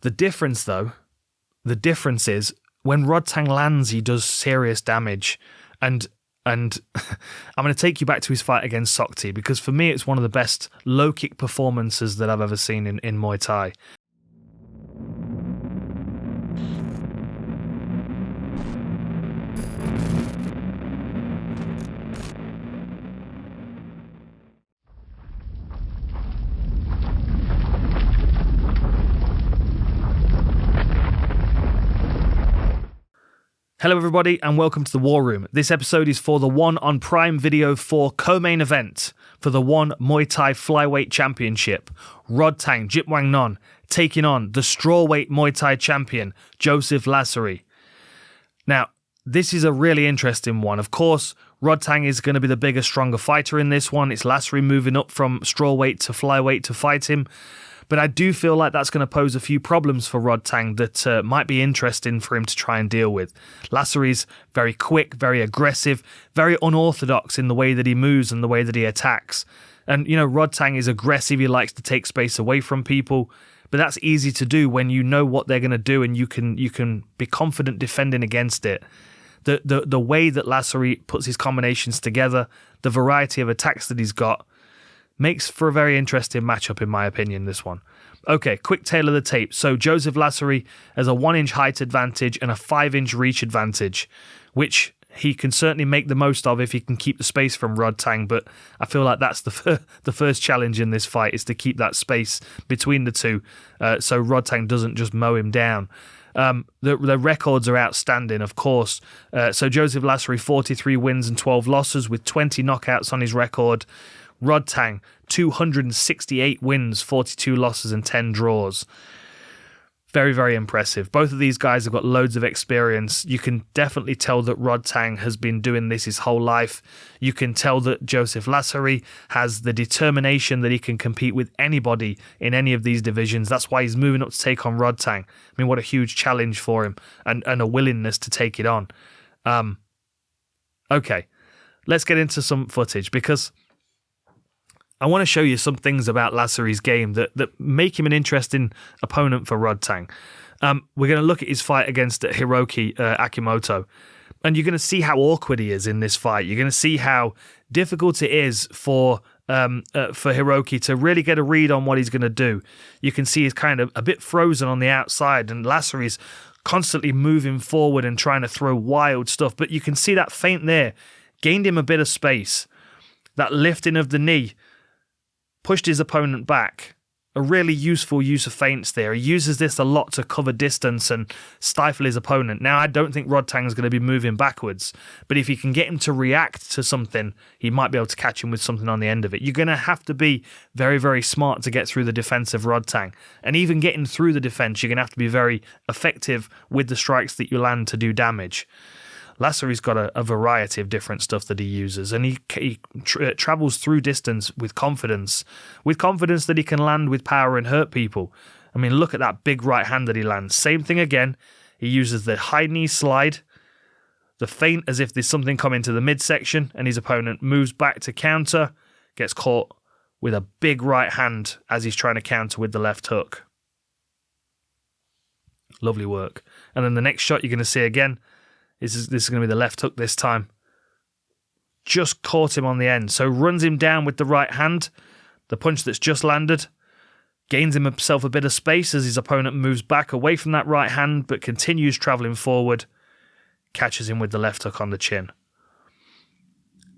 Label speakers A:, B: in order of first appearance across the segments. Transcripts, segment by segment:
A: The difference is when Rodtang lands, he does serious damage. And I'm going to take you back to his fight against Sokti, because for me, it's one of the best low kick performances that I've ever seen in Muay Thai. Hello everybody and welcome to the War Room. This episode is for the One on Prime Video 4 co-main event for the One Muay Thai Flyweight Championship. Rodtang Jitmuangnong taking on the strawweight Muay Thai champion, Joseph Lasiri. Now, this is a really interesting one. Of course, Rodtang is going to be the bigger, stronger fighter in this one. It's Lasiri moving up from strawweight to flyweight to fight him. But I do feel like that's going to pose a few problems for Rodtang that might be interesting for him to try and deal with. Lasiri's very quick, very aggressive, very unorthodox in the way that he moves and the way that he attacks. And, you know, Rodtang is aggressive. He likes to take space away from people. But that's easy to do when you know what they're going to do and you can be confident defending against it. The way that Lasiri puts his combinations together, the variety of attacks that he's got, makes for a very interesting matchup, in my opinion, this one. Okay, quick tail of the tape. So Joseph Lasiri has a 1-inch height advantage and a 5-inch reach advantage, which he can certainly make the most of if he can keep the space from Rodtang, but I feel like that's the first challenge in this fight, is to keep that space between the two so Rodtang doesn't just mow him down. The records are outstanding, of course. So Joseph Lasiri, 43 wins and 12 losses with 20 knockouts on his record. Rodtang, 268 wins, 42 losses and 10 draws. Very, very impressive. Both of these guys have got loads of experience. You can definitely tell that Rodtang has been doing this his whole life. You can tell that Joseph Lasiri has the determination that he can compete with anybody in any of these divisions. That's why he's moving up to take on Rodtang. I mean, what a huge challenge for him and a willingness to take it on. Okay, let's get into some footage because I want to show you some things about Lasiri's game that make him an interesting opponent for Rodtang. We're going to look at his fight against Hiroki Akimoto, and you're going to see how awkward he is in this fight. You're going to see how difficult it is for Hiroki to really get a read on what he's going to do. You can see he's kind of a bit frozen on the outside, and Lasiri's constantly moving forward and trying to throw wild stuff. But you can see that feint there gained him a bit of space. That lifting of the knee pushed his opponent back. A really useful use of feints there. He uses this a lot to cover distance and stifle his opponent. Now, I don't think Rodtang's going to be moving backwards, but if you can get him to react to something, he might be able to catch him with something on the end of it. You're going to have to be very, very smart to get through the defense of Rodtang. And even getting through the defense, you're going to have to be very effective with the strikes that you land to do damage. Lasiri's got a variety of different stuff that he uses, and he travels through distance with confidence that he can land with power and hurt people. I mean, look at that big right hand that he lands. Same thing again. He uses the high knee slide, the feint as if there's something coming to the midsection, and his opponent moves back to counter, gets caught with a big right hand as he's trying to counter with the left hook. Lovely work. And then the next shot you're going to see again, This is going to be the left hook this time. Just caught him on the end. So runs him down with the right hand. The punch that's just landed. Gains himself a bit of space as his opponent moves back away from that right hand, but continues travelling forward. Catches him with the left hook on the chin.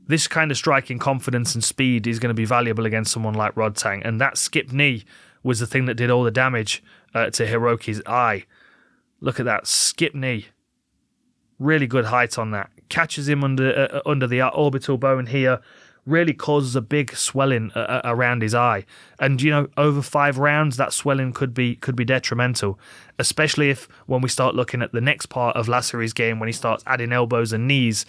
A: This kind of striking confidence and speed is going to be valuable against someone like Rodtang. And that skip knee was the thing that did all the damage to Hiroki's eye. Look at that skip knee. Really good height on that. Catches him under the orbital bone here. Really causes a big swelling around his eye. And, you know, over 5 rounds, that swelling could be detrimental. Especially if, when we start looking at the next part of Lasiri's game, when he starts adding elbows and knees,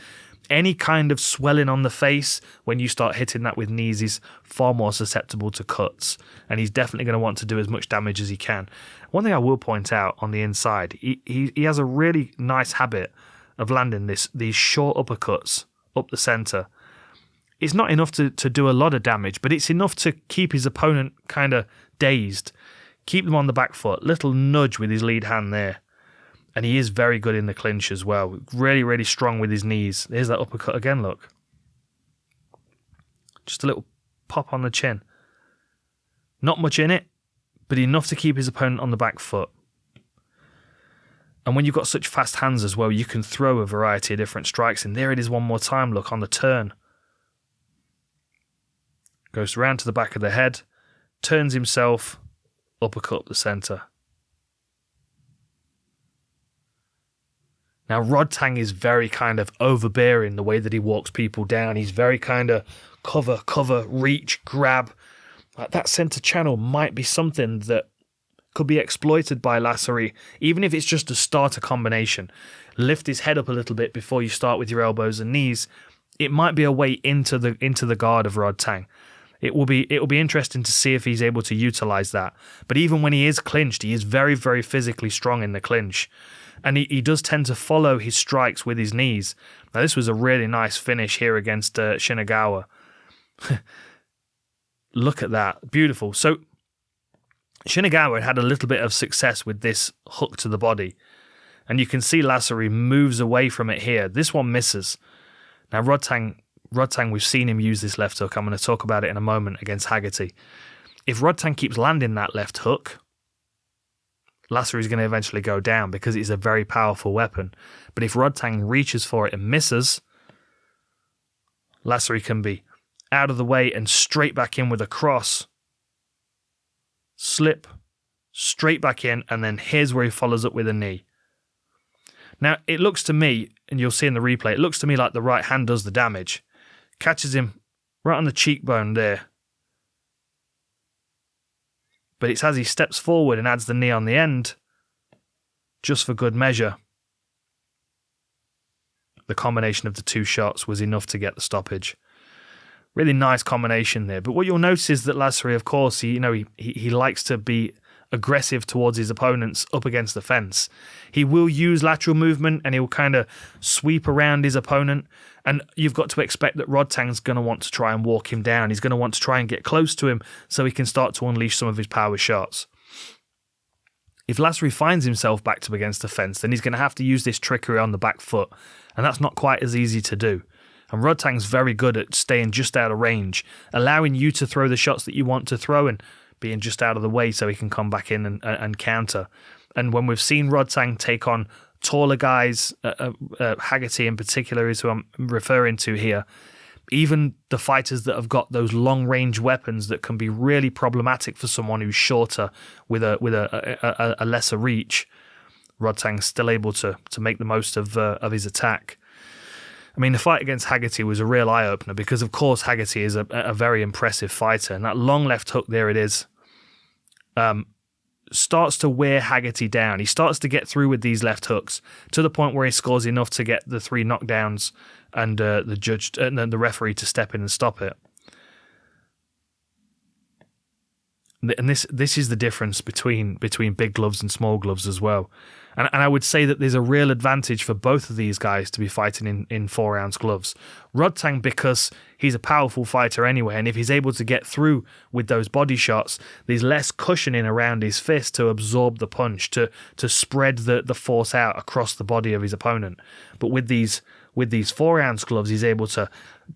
A: any kind of swelling on the face, when you start hitting that with knees, is far more susceptible to cuts. And he's definitely going to want to do as much damage as he can. One thing I will point out on the inside, he has a really nice habit of landing these short uppercuts up the centre. It's not enough to do a lot of damage, but it's enough to keep his opponent kind of dazed, Keep them on the back foot. Little nudge with his lead hand there. And he is very good in the clinch as well. Really, really strong with his knees. There's that uppercut again, look. Just a little pop on the chin. Not much in it, but enough to keep his opponent on the back foot. And when you've got such fast hands as well, you can throw a variety of different strikes. And there it is one more time, look, on the turn. Goes round to the back of the head, turns himself, uppercut up the centre. Now, Rodtang is very kind of overbearing the way that he walks people down. He's very kind of cover, reach, grab. Like that centre channel might be something that could be exploited by Lasiri, even if it's just a starter combination. Lift his head up a little bit before you start with your elbows and knees. It might be a way into the guard of Rodtang. It will be interesting to see if he's able to utilise that. But even when he is clinched, he is very, very physically strong in the clinch. And he does tend to follow his strikes with his knees. Now, this was a really nice finish here against Shinagawa. Look at that. Beautiful. So, Shinagawa had a little bit of success with this hook to the body. And you can see Lasiri moves away from it here. This one misses. Now, Rodtang, we've seen him use this left hook. I'm going to talk about it in a moment against Haggerty. If Rodtang keeps landing that left hook, Lasiri is going to eventually go down because it's a very powerful weapon. But if Rodtang reaches for it and misses, Lasiri can be out of the way and straight back in with a cross. Slip, straight back in, and then here's where he follows up with a knee. Now, it looks to me, and you'll see in the replay, it looks to me like the right hand does the damage. Catches him right on the cheekbone there. But it's as he steps forward and adds the knee on the end, just for good measure. The combination of the two shots was enough to get the stoppage. Really nice combination there. But what you'll notice is that Lasiri, of course, he likes to be aggressive towards his opponents up against the fence. He will use lateral movement and he'll kind of sweep around his opponent. And you've got to expect that Rodtang's going to want to try and walk him down. He's going to want to try and get close to him so he can start to unleash some of his power shots. If Lasiri finds himself backed up against the fence, then he's going to have to use this trickery on the back foot. And that's not quite as easy to do. And Rodtang's very good at staying just out of range, allowing you to throw the shots that you want to throw and being just out of the way so he can come back in and counter. And when we've seen Rodtang take on taller guys, Haggerty in particular is who I'm referring to here, even the fighters that have got those long-range weapons that can be really problematic for someone who's shorter with a lesser reach, Rodtang's still able to make the most of his attack. I mean, the fight against Haggerty was a real eye-opener because, of course, Haggerty is a very impressive fighter. And that long left hook, there it is, starts to wear Haggerty down. He starts to get through with these left hooks to the point where he scores enough to get the 3 knockdowns and the judge and the referee to step in and stop it. And this is the difference between big gloves and small gloves as well. And I would say that there's a real advantage for both of these guys to be fighting in 4-ounce gloves. Rodtang, because he's a powerful fighter anyway, and if he's able to get through with those body shots, there's less cushioning around his fist to absorb the punch, to spread the force out across the body of his opponent. But with these 4-ounce gloves, he's able to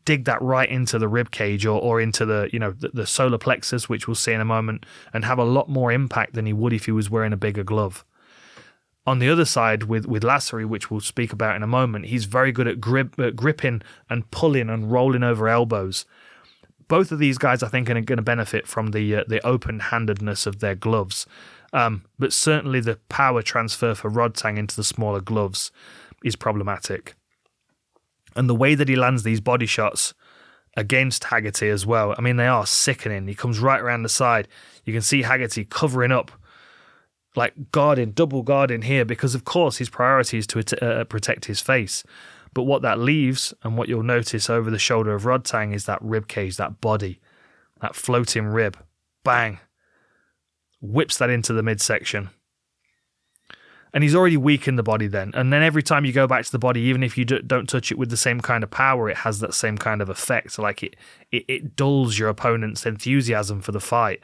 A: dig that right into the rib cage or into the solar plexus, which we'll see in a moment, and have a lot more impact than he would if he was wearing a bigger glove. On the other side, with Lasiri, which we'll speak about in a moment, he's very good at gripping and pulling and rolling over elbows. Both of these guys, I think, are going to benefit from the open-handedness of their gloves. But certainly the power transfer for Rodtang into the smaller gloves is problematic. And the way that he lands these body shots against Haggerty as well, I mean, they are sickening. He comes right around the side. You can see Haggerty covering up, like double guarding here, because of course his priority is to protect his face. But what that leaves, and what you'll notice over the shoulder of Rodtang, is that rib cage, that body, that floating rib. Bang! Whips that into the midsection. And he's already weakened the body then. And then every time you go back to the body, even if you don't touch it with the same kind of power, it has that same kind of effect. Like it dulls your opponent's enthusiasm for the fight.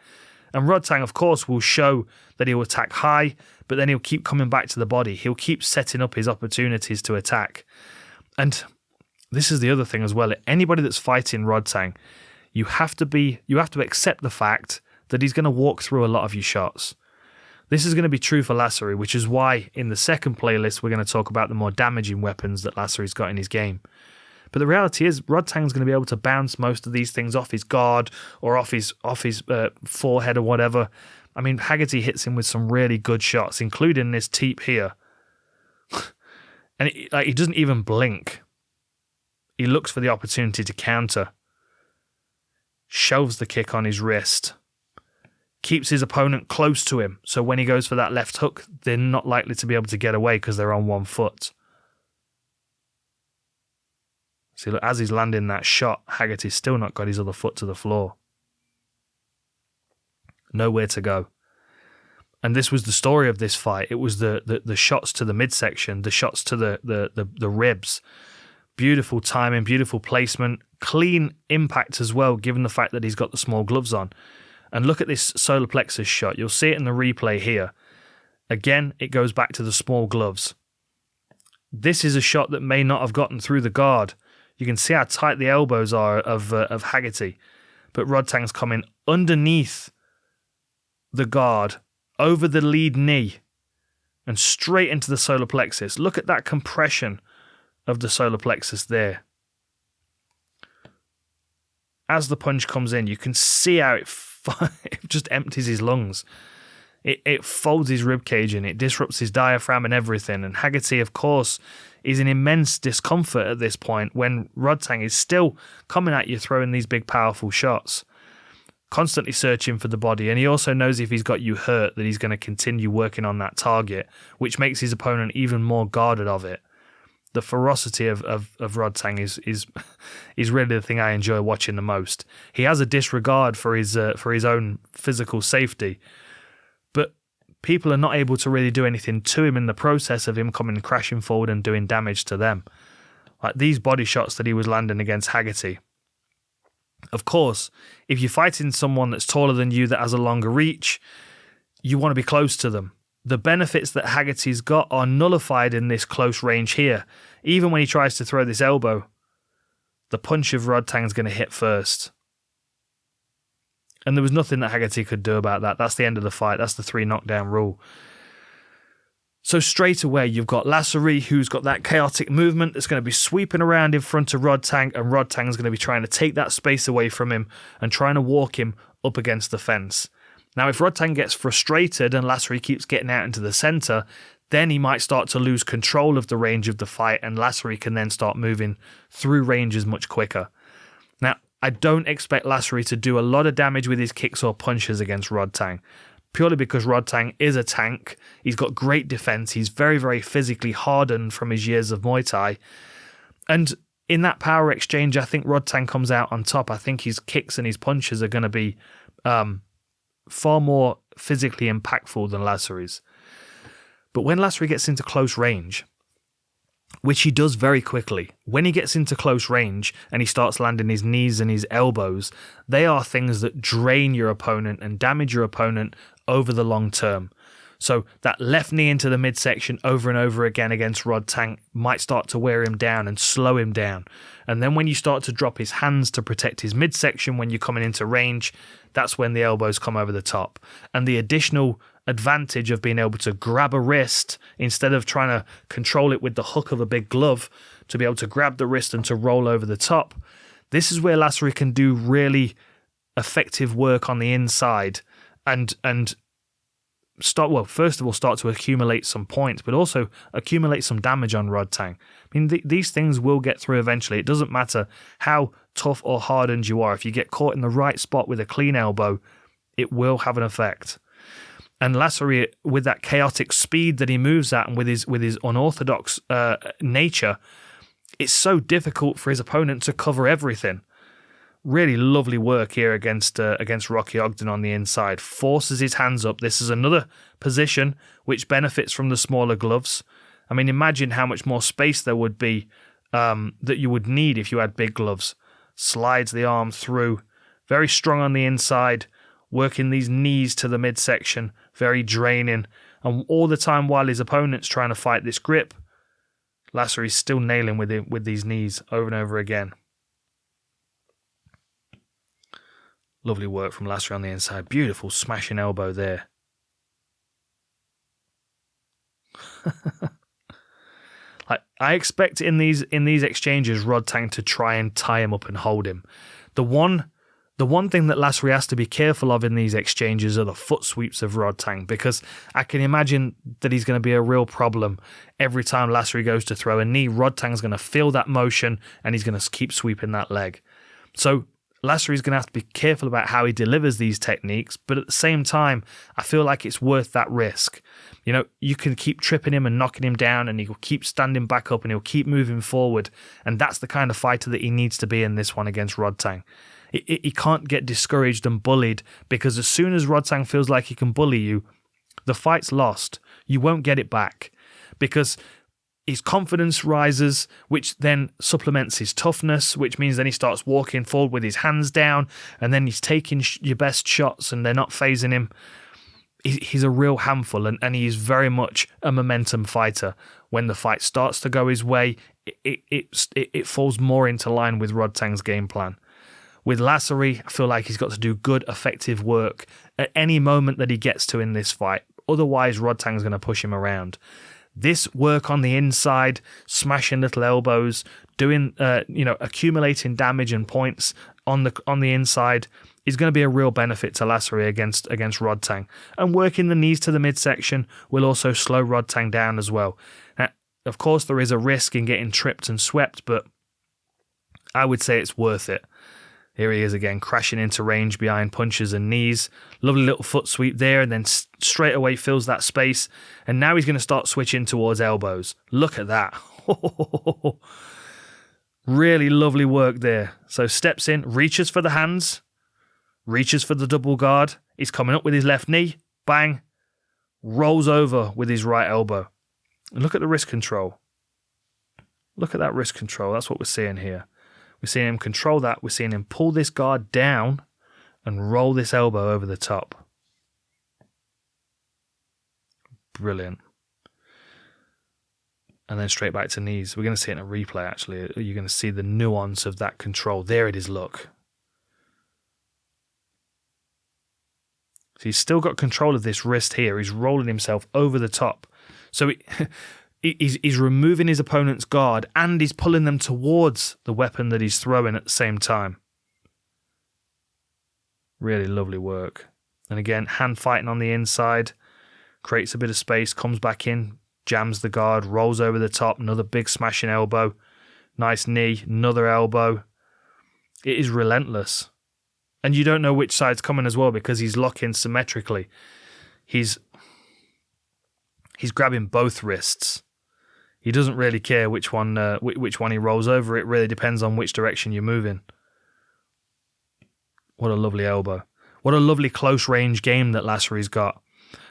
A: And Rodtang, of course, will show that he'll attack high, but then he'll keep coming back to the body. He'll keep setting up his opportunities to attack. And this is the other thing as well. Anybody that's fighting Rodtang, you have to accept the fact that he's going to walk through a lot of your shots. This is going to be true for Lasiri, which is why in the second playlist we're going to talk about the more damaging weapons that Lasiri's got in his game. But the reality is, Rodtang's going to be able to bounce most of these things off his guard or off his forehead or whatever. I mean, Haggerty hits him with some really good shots, including this teep here. And he doesn't even blink. He looks for the opportunity to counter. Shoves the kick on his wrist. Keeps his opponent close to him, so when he goes for that left hook, they're not likely to be able to get away because they're on one foot. See, look, as he's landing that shot, Haggerty's still not got his other foot to the floor. Nowhere to go. And this was the story of this fight. It was the shots to the midsection, the shots to the ribs. Beautiful timing, beautiful placement, clean impact as well, given the fact that he's got the small gloves on. And look at this solar plexus shot. You'll see it in the replay here. Again, it goes back to the small gloves. This is a shot that may not have gotten through the guard. You can see how tight the elbows are of Haggerty. But Rodtang's coming underneath the guard, over the lead knee, and straight into the solar plexus. Look at that compression of the solar plexus there. As the punch comes in, you can see how it just empties his lungs. It folds his ribcage in, it disrupts his diaphragm and everything. And Haggerty, of course, is in immense discomfort at this point when Rodtang is still coming at you, throwing these big, powerful shots, constantly searching for the body. And he also knows if he's got you hurt that he's going to continue working on that target, which makes his opponent even more guarded of it. The ferocity of Rodtang is really the thing I enjoy watching the most. He has a disregard for his own physical safety, but people are not able to really do anything to him in the process of him coming crashing forward and doing damage to them. Like these body shots that he was landing against Haggerty. Of course, if you're fighting someone that's taller than you that has a longer reach, you want to be close to them. The benefits that Haggerty's got are nullified in this close range here. Even when he tries to throw this elbow, the punch of Rodtang's going to hit first. And there was nothing that Haggerty could do about that. That's the end of the fight. That's the 3 knockdown rule. So straight away, you've got Lasiri, who's got that chaotic movement that's going to be sweeping around in front of Rodtang, and Rodtang's going to be trying to take that space away from him and trying to walk him up against the fence. Now, if Rodtang gets frustrated and Lasiri keeps getting out into the centre, then he might start to lose control of the range of the fight, and Lasiri can then start moving through ranges much quicker. Now, I don't expect Lasiri to do a lot of damage with his kicks or punches against Rodtang, purely because Rodtang is a tank. He's got great defence. He's very, very physically hardened from his years of Muay Thai. And in that power exchange, I think Rodtang comes out on top. I think his kicks and his punches are going to be far more physically impactful than Lasiri's. But when Lasiri gets into close range, which he does very quickly, when he gets into close range and he starts landing his knees and his elbows, they are things that drain your opponent and damage your opponent over the long term. So that left knee into the midsection over and over again against Rodtang might start to wear him down and slow him down. And then when you start to drop his hands to protect his midsection when you're coming into range, that's when the elbows come over the top. And the additional advantage of being able to grab a wrist instead of trying to control it with the hook of a big glove, to be able to grab the wrist and to roll over the top. This is where Lasiri can do really effective work on the inside and start to accumulate some points, but also accumulate some damage on Rodtang. I mean, these things will get through eventually. It doesn't matter how tough or hardened you are. If you get caught in the right spot with a clean elbow, it will have an effect. And Lasiri, with that chaotic speed that he moves at and with his unorthodox nature, it's so difficult for his opponent to cover everything. Really lovely work here against Rocky Ogden on the inside. Forces his hands up. This is another position which benefits from the smaller gloves. I mean, imagine how much more space there would be that you would need if you had big gloves. Slides the arm through. Very strong on the inside. working these knees to the midsection, very draining. And all the time while his opponent's trying to fight this grip, Lasiri's still nailing with these knees over and over again. Lovely work from Lasiri on the inside. Beautiful smashing elbow there. I expect in these exchanges Rodtang to try and tie him up and hold him. The one thing that Lasiri has to be careful of in these exchanges are the foot sweeps of Rodtang, because I can imagine that he's going to be a real problem every time Lasiri goes to throw a knee. Rodtang's going to feel that motion and he's going to keep sweeping that leg. So Lasiri's going to have to be careful about how he delivers these techniques, but at the same time, I feel like it's worth that risk. You know, you can keep tripping him and knocking him down and he'll keep standing back up and he'll keep moving forward. And that's the kind of fighter that he needs to be in this one against Rodtang. He can't get discouraged and bullied, because as soon as Rodtang feels like he can bully you, the fight's lost. You won't get it back, because his confidence rises, which then supplements his toughness, which means then he starts walking forward with his hands down, and then he's taking your best shots and they're not phasing him. He's a real handful, and he's very much a momentum fighter. When the fight starts to go his way, it falls more into line with Rodtang's game plan. With Lasiri, I feel like he's got to do good, effective work at any moment that he gets to in this fight. Otherwise, Rodtang's going to push him around. This work on the inside, smashing little elbows, doing, accumulating damage and points on the inside is going to be a real benefit to Lasiri against Rodtang. And working the knees to the midsection will also slow Rodtang down as well. Now, of course, there is a risk in getting tripped and swept, but I would say it's worth it. Here he is again, crashing into range behind punches and knees. Lovely little foot sweep there, and then straight away fills that space. And now he's going to start switching towards elbows. Look at that. Really lovely work there. So steps in, reaches for the hands, reaches for the double guard. He's coming up with his left knee. Bang. Rolls over with his right elbow. And look at the wrist control. Look at that wrist control. That's what we're seeing here. We're seeing him control that. We're seeing him pull this guard down and roll this elbow over the top. Brilliant. And then straight back to knees. We're going to see it in a replay, actually. You're going to see the nuance of that control. There it is, look. So he's still got control of this wrist here. He's rolling himself over the top. So he's removing his opponent's guard and he's pulling them towards the weapon that he's throwing at the same time. Really lovely work. And again, hand fighting on the inside. Creates a bit of space, comes back in, jams the guard, rolls over the top, another big smashing elbow. Nice knee, another elbow. It is relentless. And you don't know which side's coming as well, because he's locking symmetrically. He's grabbing both wrists. He doesn't really care which one he rolls over. It really depends on which direction you're moving. What a lovely elbow. What a lovely close range game that Lasiri's got.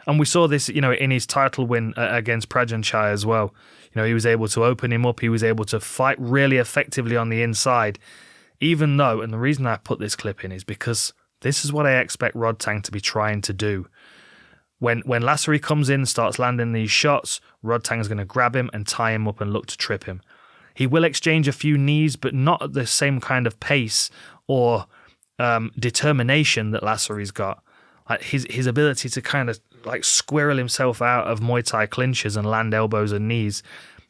A: And we saw this, in his title win against Prajanchai as well. He was able to open him up. He was able to fight really effectively on the inside. Even though, and the reason I put this clip in is because this is what I expect Rodtang to be trying to do. When Lasiri comes in and starts landing these shots, Rodtang's going to grab him and tie him up and look to trip him. He will exchange a few knees, but not at the same kind of pace or determination that Lasiri's got. Like his ability to kind of like squirrel himself out of Muay Thai clinches and land elbows and knees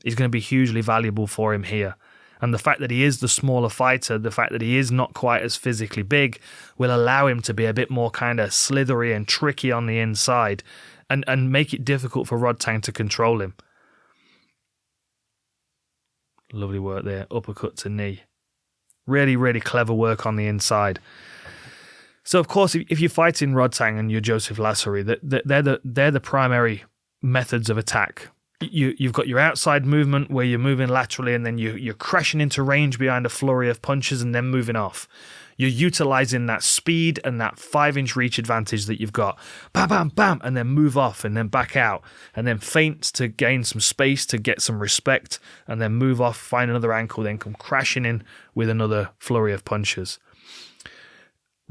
A: is going to be hugely valuable for him here. And the fact that he is the smaller fighter, the fact that he is not quite as physically big, will allow him to be a bit more kind of slithery and tricky on the inside and make it difficult for Rodtang to control him. Lovely work there. Uppercut to knee. Really, really clever work on the inside. So, of course, if you're fighting Rodtang and you're Joseph Lasiri, they're the primary methods of attack. You've got your outside movement where you're moving laterally and then you're crashing into range behind a flurry of punches and then moving off. You're utilizing that speed and that 5-inch reach advantage that you've got. Bam, bam, bam, and then move off and then back out. And then feint to gain some space, to get some respect, and then move off, find another ankle, then come crashing in with another flurry of punches.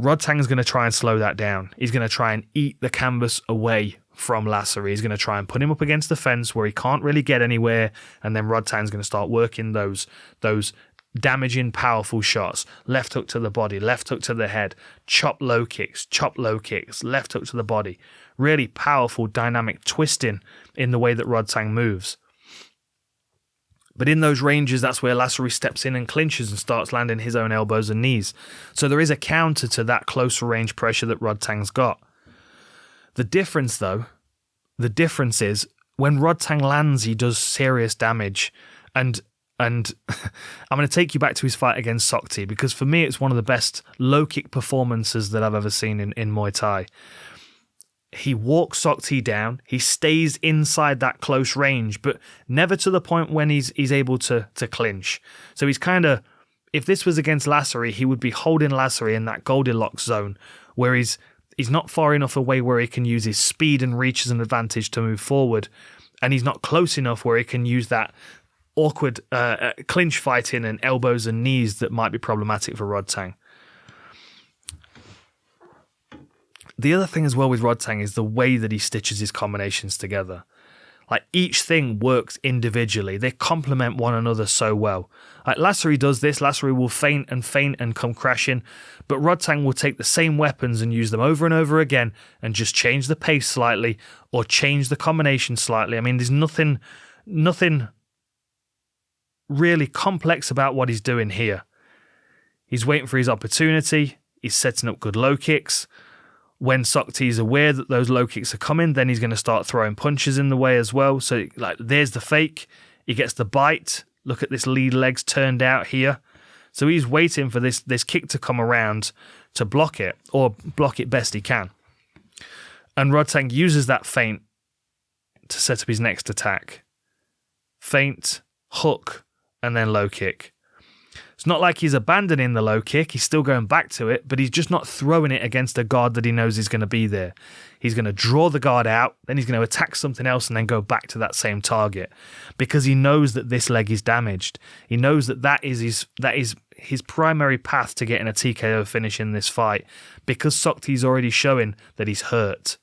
A: Rodtang's going to try and slow that down. He's going to try and eat the canvas away from Lasiri. He's going to try and put him up against the fence where he can't really get anywhere, and then Rodtang's going to start working those damaging, powerful shots. Left hook to the body, left hook to the head, chop low kicks, left hook to the body. Really powerful, dynamic twisting in the way that Rodtang moves. But in those ranges, that's where Lasiri steps in and clinches and starts landing his own elbows and knees. So there is a counter to that closer range pressure that Rodtang's got. The difference is when Rodtang lands, he does serious damage. And I'm going to take you back to his fight against Sokti, because for me, it's one of the best low kick performances that I've ever seen in Muay Thai. He walks Sokti down. He stays inside that close range, but never to the point when he's able to clinch. So he's kind of, if this was against Lasiri, he would be holding Lasiri in that Goldilocks zone where he's not far enough away where he can use his speed and reach as an advantage to move forward, and he's not close enough where he can use that awkward clinch fighting and elbows and knees that might be problematic for Rodtang. The other thing as well with Rodtang is the way that he stitches his combinations together. Like, each thing works individually. They complement one another so well. Like, Lasiri does this. Lasiri will feint and come crashing. But Rodtang will take the same weapons and use them over and over again and just change the pace slightly or change the combination slightly. I mean, there's nothing really complex about what he's doing here. He's waiting for his opportunity. He's setting up good low kicks. When Sokti is aware that those low kicks are coming, then he's going to start throwing punches in the way as well. So, like, there's the fake. He gets the bite. Look at this lead legs turned out here. So he's waiting for this kick to come around to block it, or block it best he can. And Rodtang uses that feint to set up his next attack. Feint, hook, and then low kick. It's not like he's abandoning the low kick. He's still going back to it, but he's just not throwing it against a guard that he knows is going to be there. He's going to draw the guard out, then he's going to attack something else and then go back to that same target, because he knows that this leg is damaged. He knows that is his primary path to getting a TKO finish in this fight, because Sokti's already showing that he's hurt.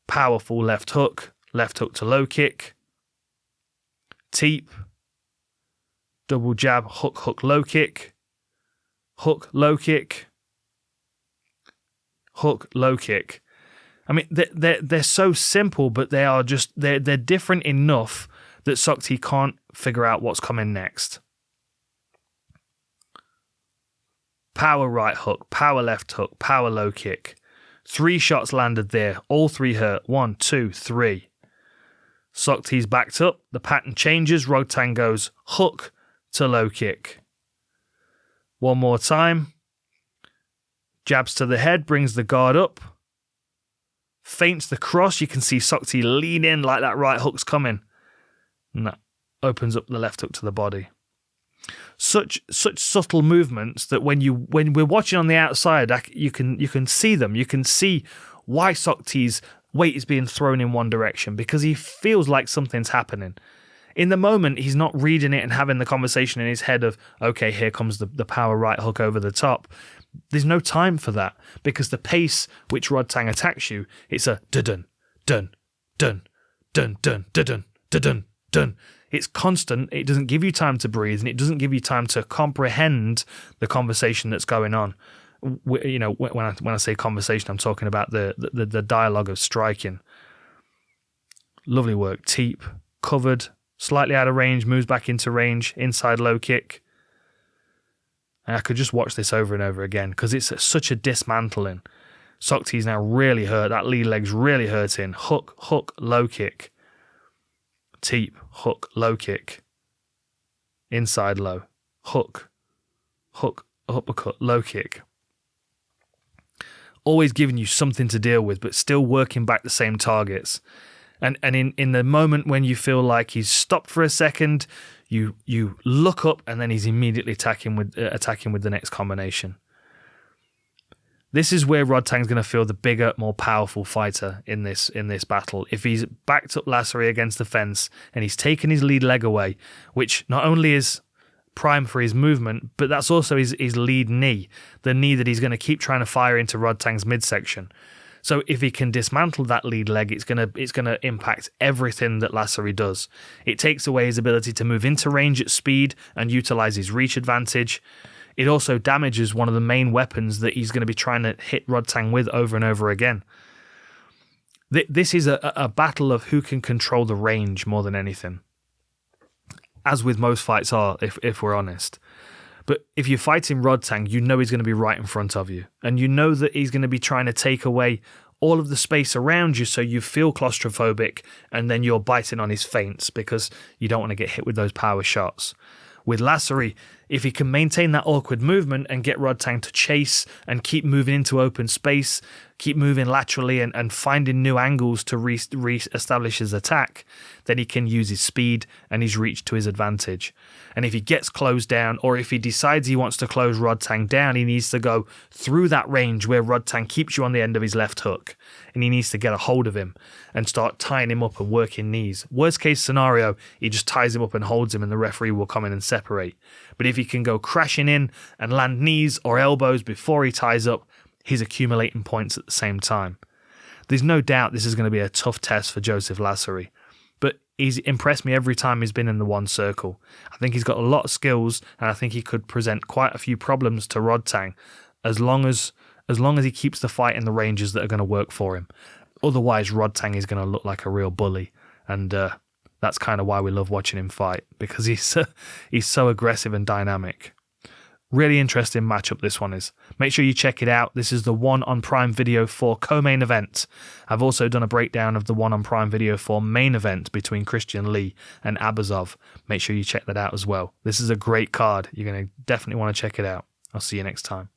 A: Powerful left hook to low kick, teep, double jab, hook, low kick, hook, low kick, hook, low kick. I mean, they're so simple, but they're different enough that Sokti can't figure out what's coming next. Power right hook, power left hook, power low kick. 3 shots landed there. All 3 hurt. 1, 2, 3. Sokti's backed up. The pattern changes. Rodtang goes hook to low kick. One more time. Jabs to the head, brings the guard up. Feints the cross. You can see Sokti lean in like that right hook's coming. And that opens up the left hook to the body. Such subtle movements that when we're watching on the outside, you can see them. You can see why Sokti's weight is being thrown in one direction, because he feels like something's happening. In the moment, he's not reading it and having the conversation in his head of, okay, here comes the power right hook over the top. There's no time for that, because the pace which Rodtang attacks you, it's a dun dun dun dun dun dun dun dun. It's constant. It doesn't give you time to breathe, and it doesn't give you time to comprehend the conversation that's going on. You know, when I say conversation, I'm talking about the dialogue of striking. Lovely work. Teep, covered, slightly out of range, moves back into range, inside low kick. And I could just watch this over and over again, because it's such a dismantling. Sokti's now really hurt. That lead leg's really hurting. Hook, low kick. Teep, hook, low kick. Inside low. Hook, uppercut, low kick. Always giving you something to deal with, but still working back the same targets. And in the moment when you feel like he's stopped for a second, you look up, and then he's immediately attacking with the next combination. This is where Rodtang's going to feel the bigger, more powerful fighter in this battle. If he's backed up Lasiri against the fence and he's taken his lead leg away, which not only is prime for his movement, but that's also his lead knee, the knee that he's going to keep trying to fire into Rodtang's midsection. So if he can dismantle that lead leg, it's gonna impact everything that Lasiri does. It takes away his ability to move into range at speed and utilize his reach advantage. It also damages one of the main weapons that he's going to be trying to hit Rodtang with over and over again. This is a battle of who can control the range more than anything, as with most fights are, if we're honest. But if you're fighting Rodtang, you know he's going to be right in front of you, and you know that he's going to be trying to take away all of the space around you so you feel claustrophobic, and then you're biting on his feints because you don't want to get hit with those power shots. With Lasiri, if he can maintain that awkward movement and get Rodtang to chase and keep moving into open space, keep moving laterally and finding new angles to re-establish his attack, then he can use his speed and his reach to his advantage. And if he gets closed down, or if he decides he wants to close Rodtang down, he needs to go through that range where Rodtang keeps you on the end of his left hook, and he needs to get a hold of him and start tying him up and working knees. Worst case scenario, he just ties him up and holds him, and the referee will come in and separate. But if he can go crashing in and land knees or elbows before he ties up, he's accumulating points at the same time. There's no doubt this is going to be a tough test for Joseph Lasiri, but he's impressed me every time he's been in the one circle. I think he's got a lot of skills, and I think he could present quite a few problems to Rodtang as long as he keeps the fight in the ranges that are going to work for him. Otherwise, Rodtang is going to look like a real bully, and that's kind of why we love watching him fight, because he's so aggressive and dynamic. Really interesting matchup this one is. Make sure you check it out. This is the one on Prime Video for co-main event. I've also done a breakdown of the one on Prime Video for main event between Christian Lee and Abazov. Make sure you check that out as well. This is a great card. You're going to definitely want to check it out. I'll see you next time.